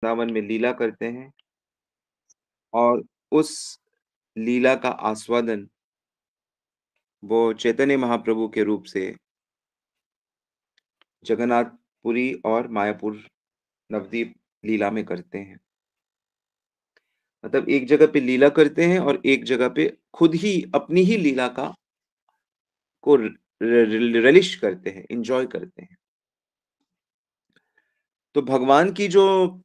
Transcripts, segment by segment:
वृंदावन में लीला करते हैं और उस लीला का आस्वादन वो चैतन्य महाप्रभु के रूप से जगन्नाथपुरी और मायापुर नवद्वीप लीला में करते हैं। मतलब एक जगह पे लीला करते हैं और एक जगह पे खुद ही अपनी ही लीला का को रिलिश करते हैं, एन्जॉय करते हैं। तो भगवान की जो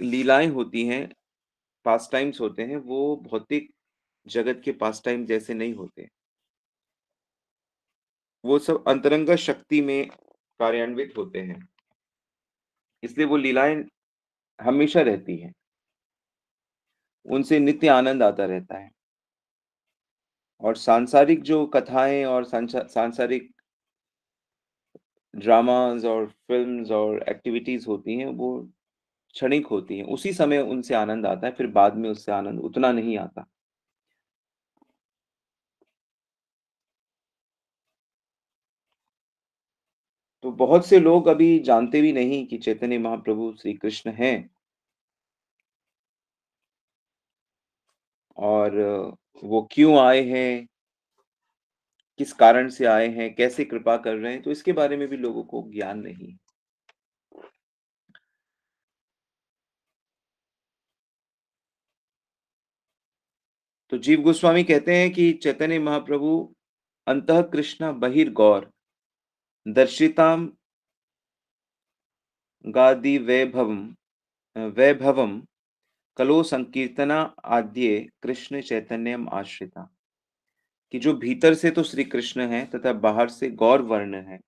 लीलाएँ होती हैं, पास टाइम्स होते हैं, वो भौतिक जगत के पास टाइम जैसे नहीं होते। वो सब अंतरंग शक्ति में कार्यान्वित होते हैं। इसलिए वो लीलाएँ हमेशा रहती हैं। उनसे नित्य आनंद आता रहता है। और सांसारिक जो कथाएँ और सांसारिक ड्रामाज़ और फ़िल्म्स और एक्टिविटीज़ होती हैं, वो क्षणिक होती हैं। उसी समय उनसे आनंद आता है, फिर बाद में उससे आनंद उतना नहीं आता। तो बहुत से लोग अभी जानते भी नहीं कि चैतन्य महाप्रभु श्री कृष्ण हैं और वो क्यों आए हैं, किस कारण से आए हैं, कैसे कृपा कर रहे हैं, तो इसके बारे में भी लोगों को ज्ञान नहीं है। तो जीव गोस्वामी कहते हैं कि चैतन्य महाप्रभु अंतः कृष्ण बहिर्गौर दर्शिताम गादि वैभवम कलो संकीर्तना आद्ये कृष्ण चैतन्यम आश्रिता। कि जो भीतर से तो श्री कृष्ण हैं तथा बाहर से गौर वर्ण है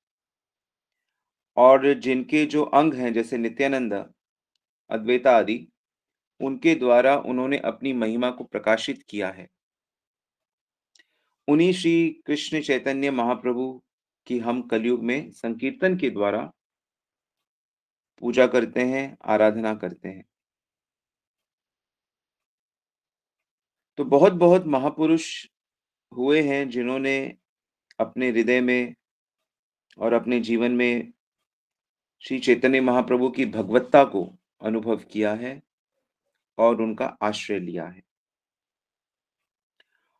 और जिनके जो अंग हैं जैसे नित्यानंद, अद्वैता आदि, उनके द्वारा उन्होंने अपनी महिमा को प्रकाशित किया है। उन्हीं श्री कृष्ण चैतन्य महाप्रभु की हम कलयुग में संकीर्तन के द्वारा पूजा करते हैं, आराधना करते हैं। तो बहुत-बहुत महापुरुष हुए हैं जिन्होंने अपने हृदय में और अपने जीवन में श्री चैतन्य महाप्रभु की भगवत्ता को अनुभव किया है और उनका आश्रय लिया है।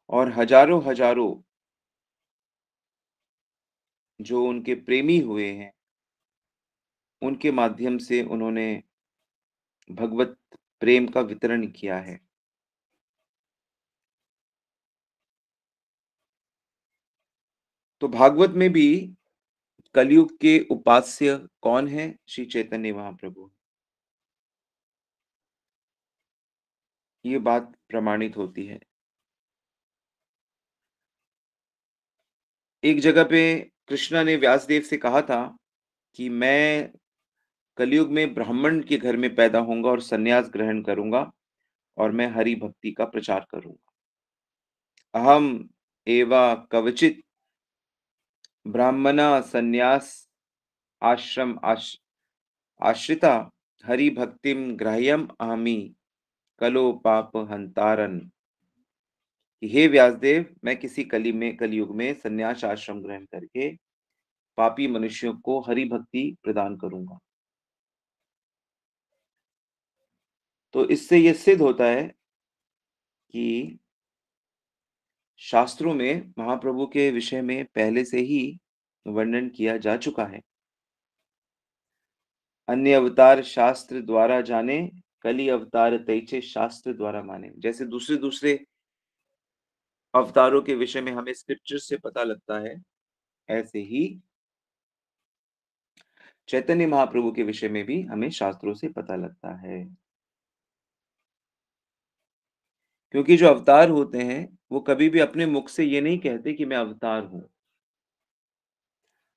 और हजारों-हजारों जो उनके प्रेमी हुए हैं, उनके माध्यम से उन्होंने भगवत प्रेम का वितरण किया है। तो भागवत में भी कलयुग के उपास्य कौन हैं? श्री चैतन्य महाप्रभु। ये बात प्रमाणित होती है। एक जगह पे कृष्णा ने व्यासदेव से कहा था कि मैं कलयुग में ब्राह्मण के घर में पैदा होऊँगा और संन्यास ग्रहण करूँगा और मैं हरि भक्ति का प्रचार करूँगा। अहम एवा कवचित् ब्राह्मणा संन्यास आश्रिता हरि भक्तिम ग्राह्यम अहमि कलो पाप हंतारन। हे व्यासदेव, मैं किसी कलयुग में संन्यास आश्रम ग्रहण करके पापी मनुष्यों को हरि भक्ति प्रदान करूंगा। तो इससे ये सिद्ध होता है कि शास्त्रों में महाप्रभु के विषय में पहले से ही वर्णन किया जा चुका है। अन्य अवतार शास्त्र द्वारा जाने, कली अवतार तैचे शास्त्र द्वारा माने। जैसे दूसरे दूसरे अवतारों के विषय में हमें स्क्रिप्चर से पता लगता है, ऐसे ही चैतन्य महाप्रभु के विषय में भी हमें शास्त्रों से पता लगता है। क्योंकि जो अवतार होते हैं, वो कभी भी अपने मुख से ये नहीं कहते कि मैं अवतार हूँ।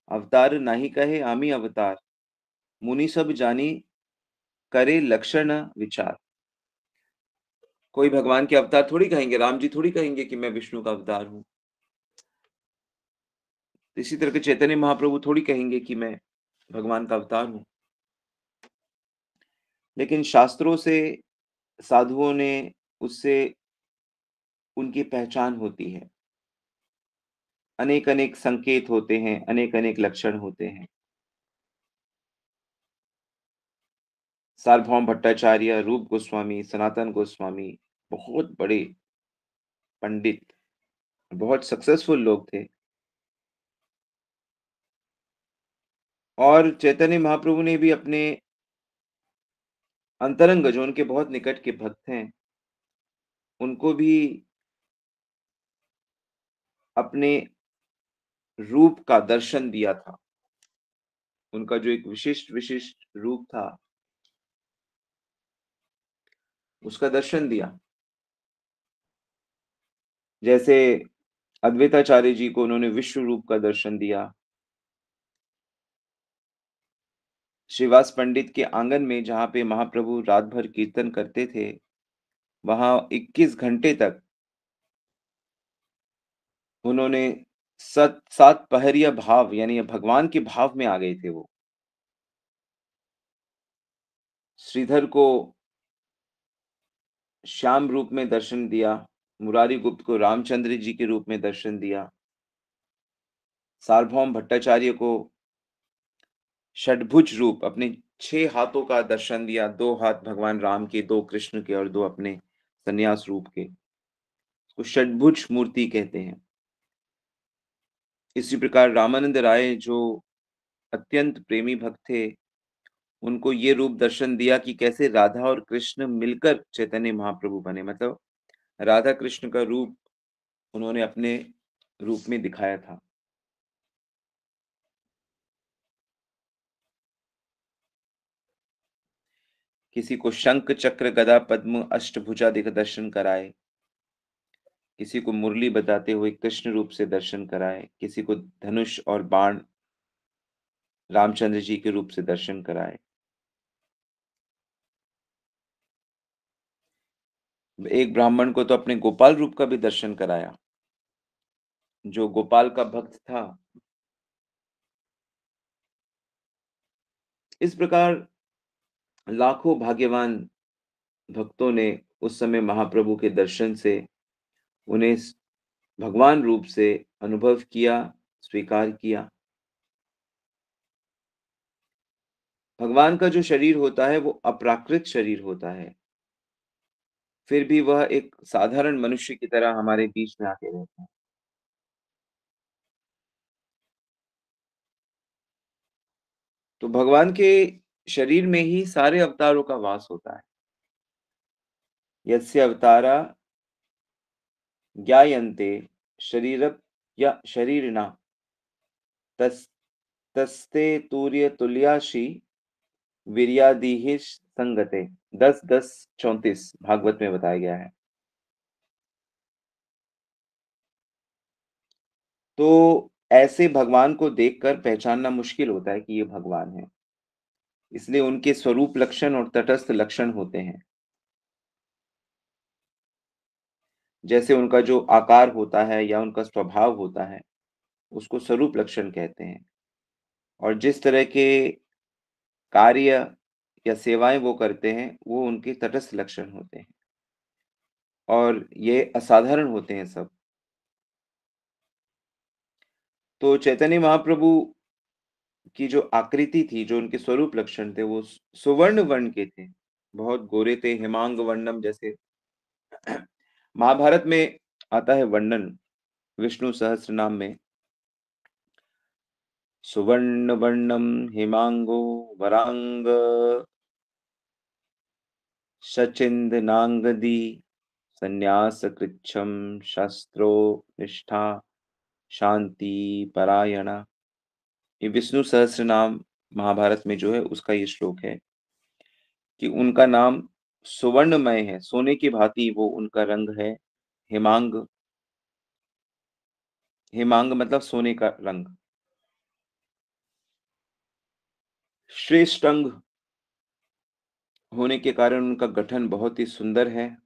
अवतार नाहीं कहे आमी अवतार, मुनि सब जानी करे लक्षण विचार। कोई भगवान के अवतार थोड़ी कहेंगे, राम जी थोड़ी कहेंगे कि मैं विष्णु का अवतार हूँ। इसी तरह के चैतन्य महाप्रभु थोड़ी कहेंगे कि मैं भगवान का अवतार हूँ। लेकिन शास्त्रों से साधुओं ने उससे उनकी पहचान होती है। अनेक-अनेक संकेत होते हैं, अनेक-अनेक लक्षण होते हैं। सार्वभौम भट्टाचार्य, रूप गोस्वामी, सनातन गोस्वामी, बहुत बड़े पंडित, बहुत सक्सेसफुल लोग थे। और चैतन्य महाप्रभु ने भी अपने अंतरंग जो उनके बहुत निकट के भक्त हैं, उनको भी अपने रूप का दर्शन दिया था। उनका जो एक विशिष्ट विशिष्ट रूप था, उसका दर्शन दिया। जैसे अद्वैताचार्य जी को उन्होंने विश्व रूप का दर्शन दिया। श्रीवास पंडित के आंगन में जहाँ पे महाप्रभु रात भर कीर्तन करते थे, वहाँ 21 घंटे तक उन्होंने सत सात पहरिया भाव यानी भगवान के भाव में आ गए थे वो। श्रीधर को श्याम रूप में दर्शन दिया, मुरारी गुप्त को रामचंद्र जी के रूप में दर्शन दिया, सार्वभौम भट्टाचार्य को षड्भुज रूप अपने 6 हाथों का दर्शन दिया, 2 हाथ भगवान राम के, 2 कृष्ण के और 2 अपने सन्यास रूप के। उसको षड्भुज मूर्ति कहते हैं। इसी प्रकार रामानंद राय जो अत्यंत प्रेमी भक्त थे, उनको ये रूप दर्शन दिया कि कैसे राधा और कृष्ण मिलकर चैतन्य महाप्रभु बने। मतलब राधा कृष्ण का रूप उन्होंने अपने रूप में दिखाया था। किसी को शंख, चक्र, गदा, पद्म, अष्टभुजादिक दर्शन कराए, किसी को मुरली बजाते हुए कृष्ण रूप से दर्शन कराए, किसी को धनुष और बाण रामचंद्र जी के रूप से दर्शन कराए। एक ब्राह्मण को तो अपने गोपाल रूप का भी दर्शन कराया, जो गोपाल का भक्त था। इस प्रकार लाखों भाग्यवान भक्तों ने उस समय महाप्रभु के दर्शन से उन्हें भगवान रूप से अनुभव किया, स्वीकार किया। भगवान का जो शरीर होता है वो अप्राकृत शरीर होता है। फिर भी वह एक साधारण मनुष्य की तरह हमारे बीच में आके रहते हैं। तो भगवान के शरीर में ही सारे अवतारों का वास होता है। यस्य अवतारा ज्ञायन्ते शरीरप या शरीरिणा तस् तस्ते तुर्यतुल्याशी वीर्यादिहि संगते। 10-10-34 भागवत में बताया गया है। तो ऐसे भगवान को देखकर पहचानना मुश्किल होता है कि ये भगवान है। इसलिए उनके स्वरूप लक्षण और तटस्थ लक्षण होते हैं। जैसे उनका जो आकार होता है या उनका स्वभाव होता है, उसको स्वरूप लक्षण कहते हैं। और जिस तरह के कार्य या सेवाएँ वो करते हैं, वो उनके तटस्थ लक्षण होते हैं। और ये असाधारण होते हैं सब। तो चैतन्य महाप्रभु की जो आकृति थी, जो उनके स्वरूप लक्षण थे, वो सुवर्ण वर्ण के थे। बहुत गोरे थे, हिमांग वर्णम जैसे। महाभारत में आता है वर्णन विष्णु सहस्त्रनाम में, सुवर्णवर्णं हिमांगो वरांग सचिंदनांगदी संन्यासकृच्छं शस्त्रो निष्ठा शांति परायणा। ये विष्णु सहस्त्रनाम महाभारत में जो है उसका ये श्लोक है कि उनका नाम सुवर्णमय है, सोने की भांति वो उनका रंग है। हिमांग, हिमांग मतलब सोने का रंग। श्रेष्ठ अंग होने के कारण उनका गठन बहुत ही सुंदर है।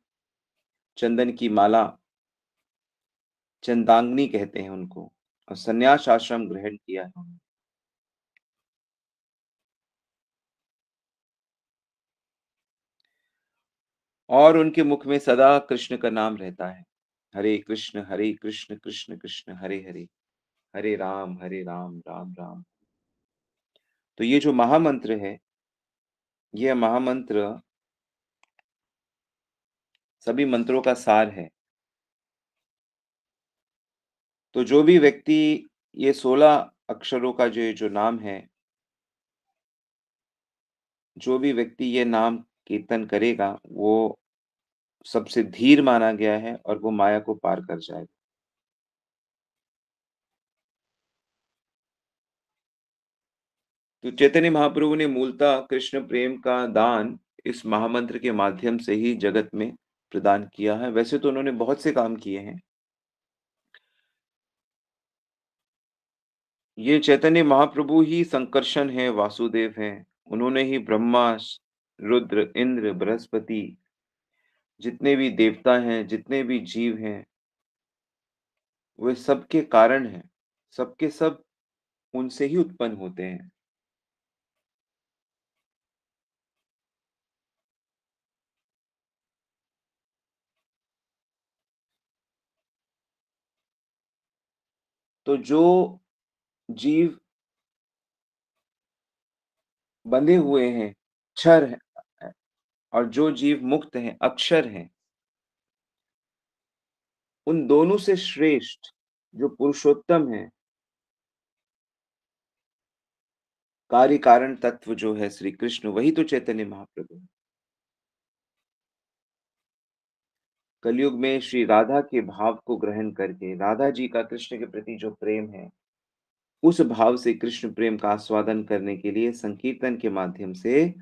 चंदन की माला, चंदांगनी कहते हैं उनको। और संन्यास आश्रम ग्रहण किया है उन्होंने। और उनके मुख में सदा कृष्ण का नाम रहता है। हरे कृष्ण कृष्ण कृष्ण हरे हरे, हरे राम राम राम। तो ये जो महामंत्र है, यह महामंत्र सभी मंत्रों का सार है। तो जो भी व्यक्ति ये 16 अक्षरों का जो नाम है, जो भी व्यक्ति ये नाम कीर्तन करेगा, वो सबसे धीर माना गया है और वो माया को पार कर जाएगा। तो चैतन्य महाप्रभु ने मूलतः कृष्ण प्रेम का दान इस महामंत्र के माध्यम से ही जगत में प्रदान किया है। वैसे तो उन्होंने बहुत से काम किए हैं। ये चैतन्य महाप्रभु ही संकर्षण है, वासुदेव हैं। उन्होंने ही ब्रह्मा, रुद्र, इंद्र, बृहस्पति, जितने भी देवता हैं, जितने भी जीव हैं, वे सबके कारण हैं। सबके सब उनसे ही उत्पन्न होते हैं। तो जो जीव बंधे हुए हैं, क्षर हैं, और जो जीव मुक्त हैं, अक्षर हैं, उन दोनों से श्रेष्ठ जो पुरुषोत्तम है, कार्य कारण तत्व जो है श्री कृष्ण, वही तो चैतन्य महाप्रभु है। कलयुग में श्री राधा के भाव को ग्रहण करके, राधा जी का कृष्ण के प्रति जो प्रेम है, उस भाव से कृष्ण प्रेम का आस्वादन करने के लिए संकीर्तन के माध्यम से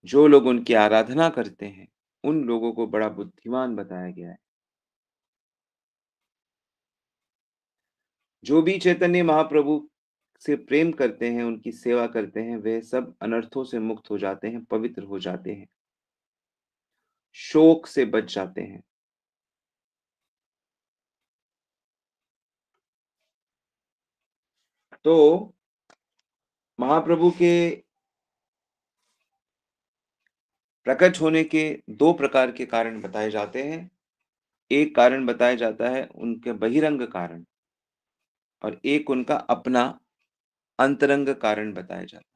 जो लोग उनकी आराधना करते हैं, उन लोगों को बड़ा बुद्धिमान बताया गया है। जो भी चैतन्य महाप्रभु से प्रेम करते हैं, उनकी सेवा करते हैं, वे सब अनर्थों से मुक्त हो जाते हैं, पवित्र हो जाते हैं, शोक से बच जाते हैं। तो महाप्रभु के प्रकट होने के 2 प्रकार के कारण बताए जाते हैं। एक कारण बताया जाता है उनके बहिरंग कारण, और एक उनका अपना अंतरंग कारण बताया जाता है।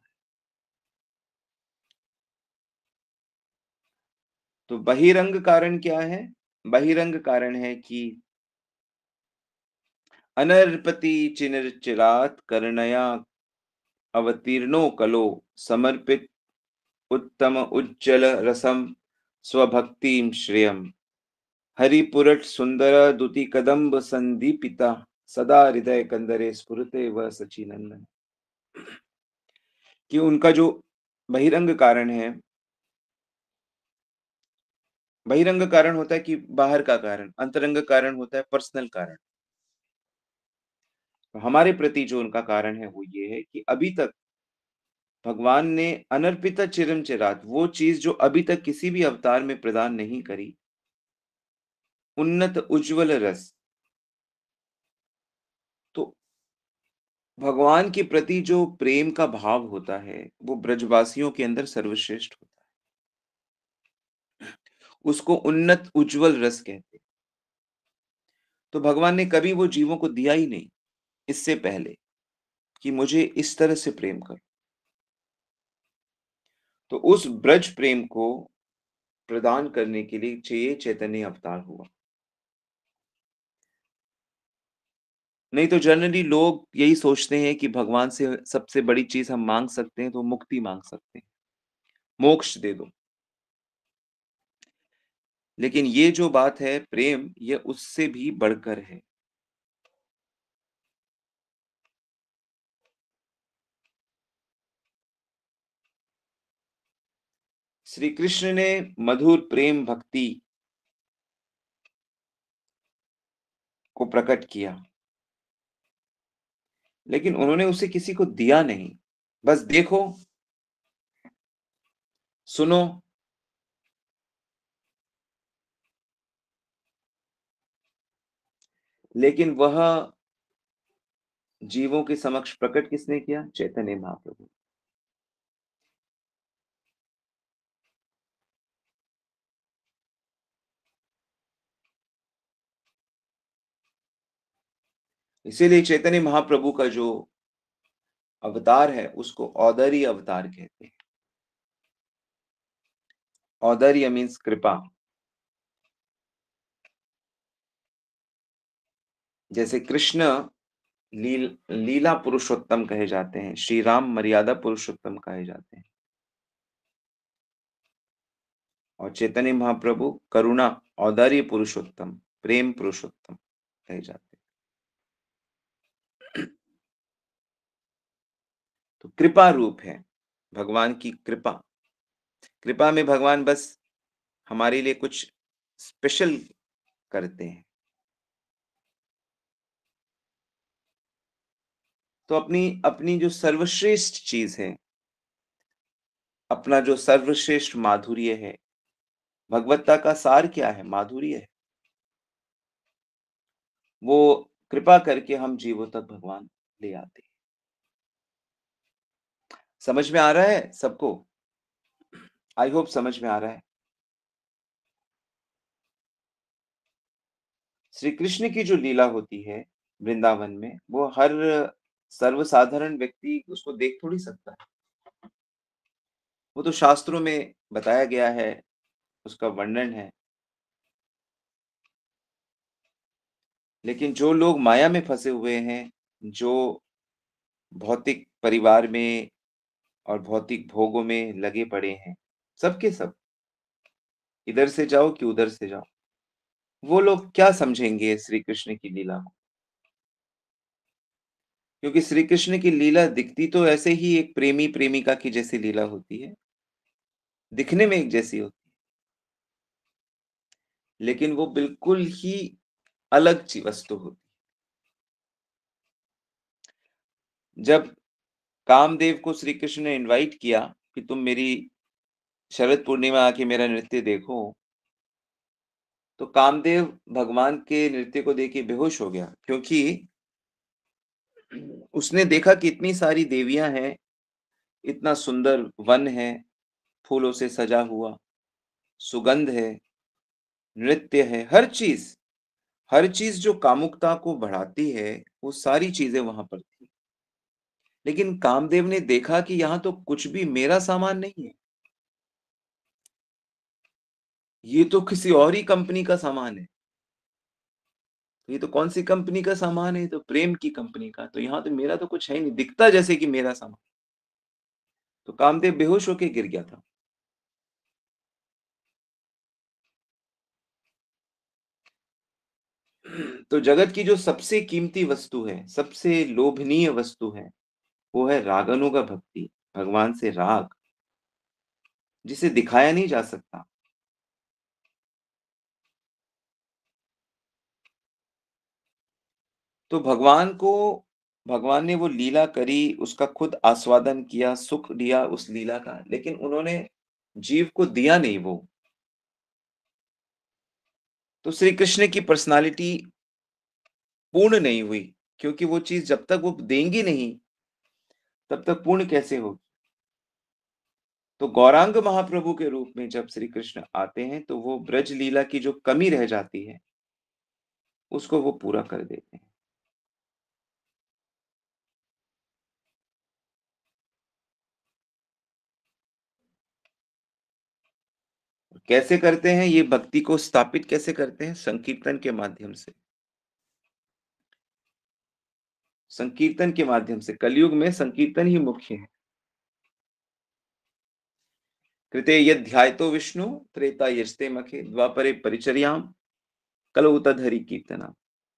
तो बहिरंग कारण क्या है? बहिरंग कारण है कि अनर्पति चिनिर्चिरात् करुणया अवतीर्णो कलो समर्पित उत्तम उज्ज्वल रसम स्वभक्तिं श्रियम् हरिपुरट सुंदर दुति कदम्ब संदीपिता सदा हृदय कंदरे स्फुरते व सचिनंदन। कि उनका जो बहिरंग कारण है, बहिरंग कारण होता है कि बाहर का कारण, अंतरंग कारण होता है पर्सनल कारण। तो हमारे प्रति जो उनका कारण है वो ये है कि अभी तक भगवान ने अनर्पित चिरम चिरात, वो चीज जो अभी तक किसी भी अवतार में प्रदान नहीं करी, उन्नत उज्जवल रस। तो भगवान के प्रति जो प्रेम का भाव होता है, वो ब्रजवासियों के अंदर सर्वश्रेष्ठ होता है। उसको उन्नत उज्जवल रस कहते हैं। तो भगवान ने कभी वो जीवों को दिया ही नहीं इससे पहले कि मुझे इस तरह से प्रेम करो। तो उस ब्रज प्रेम को प्रदान करने के लिए चाहिए चैतन्य अवतार हुआ। नहीं तो जनरली लोग यही सोचते हैं कि भगवान से सबसे बड़ी चीज हम मांग सकते हैं तो मुक्ति मांग सकते हैं, मोक्ष दे दो। लेकिन ये जो बात है प्रेम, ये उससे भी बढ़कर है। श्री कृष्ण ने मधुर प्रेम भक्ति को प्रकट किया, लेकिन उन्होंने उसे किसी को दिया नहीं। बस देखो, सुनो, लेकिन वह जीवों के समक्ष प्रकट किसने किया? चैतन्य महाप्रभु। इसीलिए चैतन्य महाप्रभु का जो अवतार है उसको औदरी अवतार कहते हैं। औदार्य मीन्स कृपा। जैसे कृष्ण लीला पुरुषोत्तम कहे जाते हैं, श्री राम मर्यादा पुरुषोत्तम कहे जाते हैं, और चैतन्य महाप्रभु करुणा औदार्य पुरुषोत्तम, प्रेम पुरुषोत्तम कहे जाते हैं। तो कृपा रूप है भगवान की कृपा। कृपा में भगवान बस हमारे लिए कुछ स्पेशल करते हैं। तो अपनी अपनी जो सर्वश्रेष्ठ चीज है, अपना जो सर्वश्रेष्ठ माधुर्य है, भगवत्ता का सार क्या है? माधुर्य है। वो कृपा करके हम जीवों तक भगवान ले आते हैं। समझ में आ रहा है सबको? आई होप समझ में आ रहा है। श्री कृष्ण की जो लीला होती है वृंदावन में, वो हर सर्वसाधारण व्यक्ति उसको देख थोड़ी सकता है। वो तो शास्त्रों में बताया गया है, उसका वर्णन है। लेकिन जो लोग माया में फंसे हुए हैं, जो भौतिक परिवार में और भौतिक भोगों में लगे पड़े हैं, सबके सब, इधर से जाओ कि उधर से जाओ, वो लोग क्या समझेंगे श्री कृष्ण की लीला को? क्योंकि श्री कृष्ण की लीला दिखती तो ऐसे ही एक प्रेमी प्रेमिका की जैसी लीला होती है, दिखने में एक जैसी होती है, लेकिन वो बिल्कुल ही अलग ची वस्तु होती है। जब कामदेव को श्री कृष्ण ने इनवाइट किया कि तुम मेरी शरद पूर्णिमा आके मेरा नृत्य देखो, तो कामदेव भगवान के नृत्य को देख के बेहोश हो गया, क्योंकि उसने देखा कि इतनी सारी देवियां हैं, इतना सुंदर वन है, फूलों से सजा हुआ, सुगंध है, नृत्य है, हर चीज जो कामुकता को बढ़ाती है, वो सारी चीजें वहां पर थी। लेकिन कामदेव ने देखा कि यहाँ तो कुछ भी मेरा सामान नहीं है, ये तो किसी और ही कंपनी का सामान है। तो ये तो कौन सी कंपनी का सामान है? ये तो प्रेम की कंपनी का। तो यहाँ तो मेरा तो कुछ है ही नहीं, दिखता जैसे कि मेरा सामान। तो कामदेव बेहोश होके गिर गया था। तो जगत की जो सबसे कीमती वस्तु है, सबसे लोभनीय वस्तु है, वो है रागानुगा भक्ति, भगवान से राग, जिसे दिखाया नहीं जा सकता। तो भगवान ने वो लीला करी, उसका खुद आस्वादन किया, सुख लिया उस लीला का, लेकिन उन्होंने जीव को दिया नहीं वो। तो श्री कृष्ण की पर्सनालिटी पूर्ण नहीं हुई, क्योंकि वो चीज जब तक वो देंगी नहीं, तब तक पूर्ण कैसे होगी? तो गौरांग महाप्रभु के रूप में जब श्री कृष्ण आते हैं, तो वो ब्रज लीला की जो कमी रह जाती है, उसको वो पूरा कर देते हैं। कैसे करते हैं ये भक्ति को स्थापित? कैसे करते हैं? संकीर्तन के माध्यम से। संकीर्तन के माध्यम से। कलयुग में संकीर्तन ही मुख्य है। कृते यद ध्यायतो विष्णु त्रेता यस्ते मखे द्वापरे परिचर्याम कलौ तदहरि कीर्तना।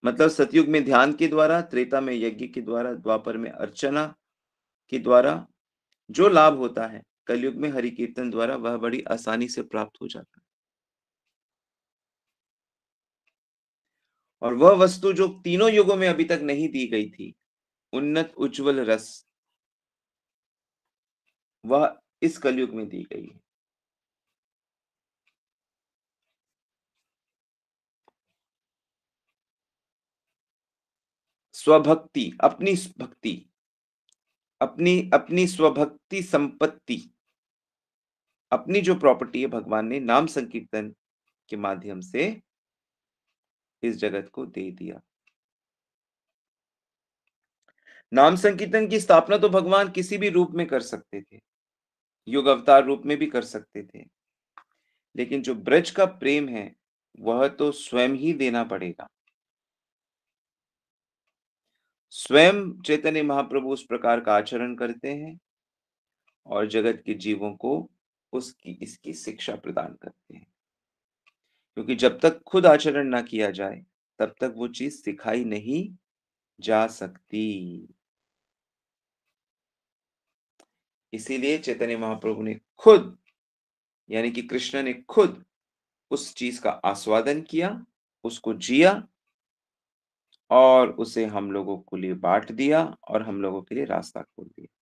मतलब सतयुग में ध्यान के द्वारा, त्रेता में यज्ञ के द्वारा, द्वापर में अर्चना के द्वारा जो लाभ होता है, कलयुग में हरि कीर्तन द्वारा वह बड़ी आसानी से प्राप्त हो जाता है। और वह वस्तु जो तीनों युगों में अभी तक नहीं दी गई थी, उन्नत उज्जवल रस, वह इस कलयुग में दी गई है। स्वभक्ति, अपनी भक्ति, अपनी अपनी स्वभक्ति संपत्ति, अपनी जो प्रॉपर्टी है, भगवान ने नाम संकीर्तन के माध्यम से इस जगत को दे दिया। नाम संकीर्तन की स्थापना तो भगवान किसी भी रूप में कर सकते थे, युग अवतार रूप में भी कर सकते थे, लेकिन जो ब्रज का प्रेम है, वह तो स्वयं ही देना पड़ेगा। स्वयं चैतन्य महाप्रभु उस प्रकार का आचरण करते हैं और जगत के जीवों को उसकी इसकी शिक्षा प्रदान करते हैं। क्योंकि जब तक खुद आचरण ना किया जाए, तब तक वो चीज़ सिखाई नहीं जा सकती। इसीलिए चैतन्य महाप्रभु ने खुद, यानी कि कृष्ण ने खुद उस चीज़ का आस्वादन किया, उसको जिया और उसे हम लोगों के लिए बाँट दिया और हम लोगों के लिए रास्ता खोल दिया।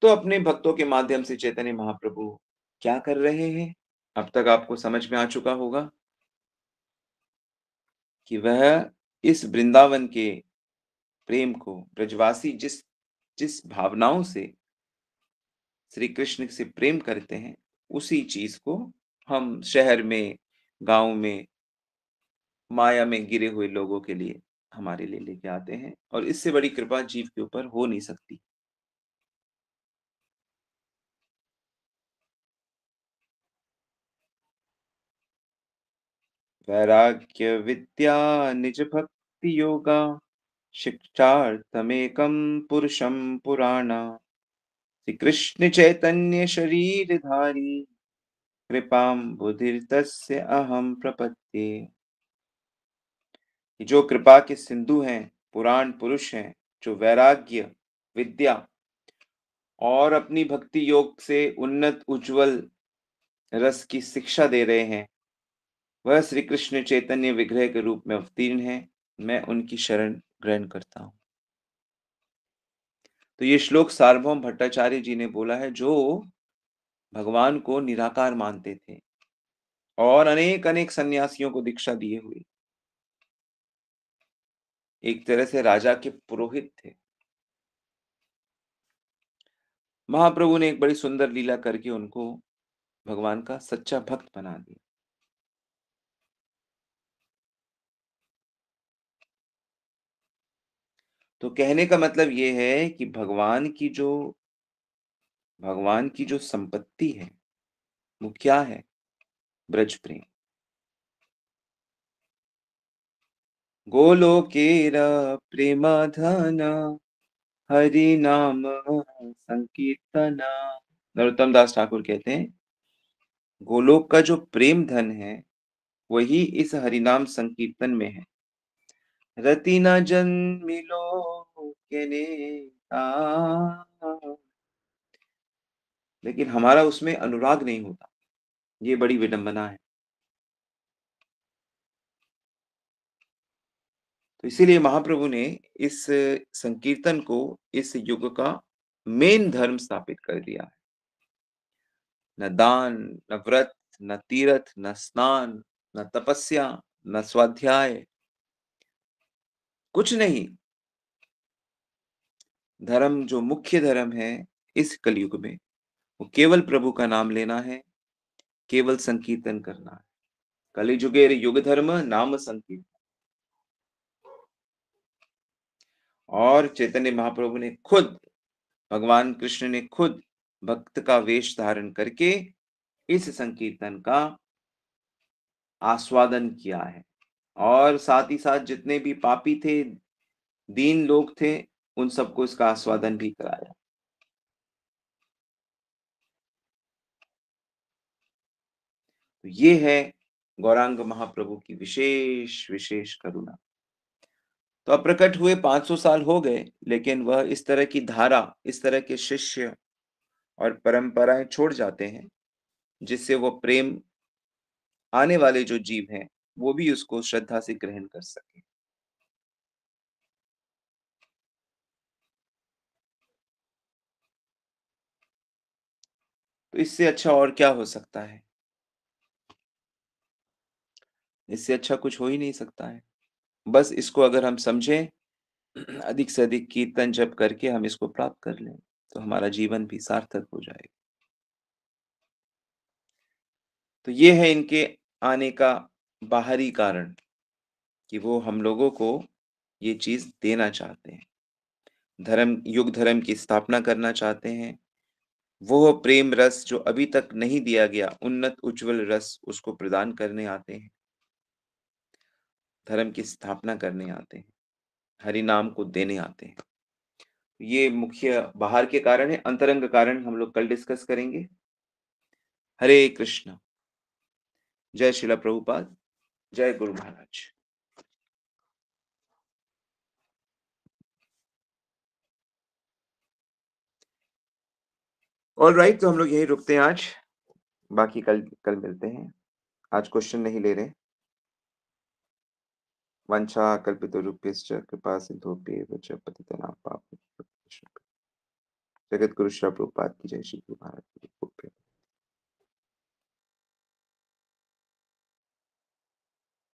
तो अपने भक्तों के माध्यम से चैतन्य महाप्रभु क्या कर रहे हैं? अब तक आपको समझ में आ चुका होगा कि वह इस वृंदावन के प्रेम को, ब्रजवासी जिस जिस भावनाओं से श्री कृष्ण से प्रेम करते हैं, उसी चीज़ को हम शहर में, गाँव में, माया में गिरे हुए लोगों के लिए, हमारे लिए लेके आते हैं और इससे बड़ी कृपा जीव के ऊपर हो नहीं सकती। वैराग्य विद्या निज भक्ति योगा शिक्षार्थमेकं पुरुषं पुराण श्री कृष्ण चैतन्य शरीरधारी कृपां बुधिर्तस्य अहं प्रपद्ये। कि जो कृपा के सिंधु हैं, पुराण पुरुष हैं, जो वैराग्य, विद्या और अपनी भक्ति योग से उन्नत उज्जवल रस की शिक्षा दे रहे हैं, वह श्री कृष्ण चैतन्य विग्रह के रूप में अवतीर्ण हैं। मैं उनकी शरण ग्रहण करता हूँ। तो ये श्लोक सार्वभौम भट्टाचार्य जी ने बोला है, जो भगवान को निराकार मानते थे और अनेक-अनेक सन्यासियों को दीक्षा दिए हुए, एक तरह से राजा के पुरोहित थे। महाप्रभु ने एक बड़ी सुंदर लीला करके उनको भगवान का सच्चा भक्त बना दिया। तो कहने का मतलब ये है कि भगवान की जो संपत्ति है, वो क्या है? ब्रज प्रेम। गोलोकेर प्रेमधन हरि नाम संकीर्तन। नरोत्तम दास ठाकुर कहते हैं, गोलोक का जो प्रेम धन है, वही इस हरिनाम संकीर्तन में है। रति न जन्मिलो के नेता, लेकिन हमारा उसमें अनुराग नहीं होता। ये बड़ी विडंबना है। तो इसीलिए महाप्रभु ने इस संकीर्तन को इस युग का मेन धर्म स्थापित कर दिया है। न दान, न व्रत, न तीर्थ, न स्नान, न तपस्या, न स्वाध्याय, कुछ नहीं। धर्म जो मुख्य धर्म है इस कलयुग में, वो केवल प्रभु का नाम लेना है, केवल संकीर्तन करना है। कलिजुगेर युग धर्म नाम संकीर्तन। और चैतन्य महाप्रभु ने खुद, भगवान कृष्ण ने खुद भक्त का वेश धारण करके इस संकीर्तन का आस्वादन किया है और साथ ही साथ जितने भी पापी थे, दीन लोग थे, उन सबको इसका आस्वादन भी कराया। तो ये है गौरांग महाप्रभु की विशेष विशेष करुणा। तो अब प्रकट हुए 500 साल हो गए, लेकिन वह इस तरह की धारा, इस तरह के शिष्य और परंपराएं छोड़ जाते हैं, जिससे वो प्रेम, आने वाले जो जीव हैं, वो भी उसको श्रद्धा से ग्रहण कर सकें। तो इससे अच्छा और क्या हो सकता है? इससे अच्छा कुछ हो ही नहीं सकता है। बस इसको अगर हम समझें, अधिक से अधिक कीर्तन जप करके हम इसको प्राप्त कर लें, तो हमारा जीवन भी सार्थक हो जाएगा। तो ये है इनके आने का बाहरी कारण, कि वो हम लोगों को ये चीज़ देना चाहते हैं। युग धर्म की स्थापना करना चाहते हैं। वो प्रेम रस जो अभी तक नहीं दिया गया, उन्नत उज्ज्वल रस उसको प्रदान करने आते हैं। धर्म की स्थापना करने आते हैं, हरि नाम को देने आते हैं। ये मुख्य बाहर के कारण है, अंतरंग कारण हम लोग कल डिस्कस करेंगे। हरे कृष्ण। जय शिला प्रभुपाद, जय गुरु महाराज। ऑलराइट, तो हम लोग यहीं रुकते हैं आज। बाकी कल कल मिलते हैं। आज क्वेश्चन नहीं ले रहे। वंशा कल्पितरुभ्यश्च कृपा सिन्धुभ्येव च पतितानां पावनेभ्यो वैष्णवेभ्यो। जगत गुरु श्री प्रभुपाद की जय। श्री गुरु महाराज की जय।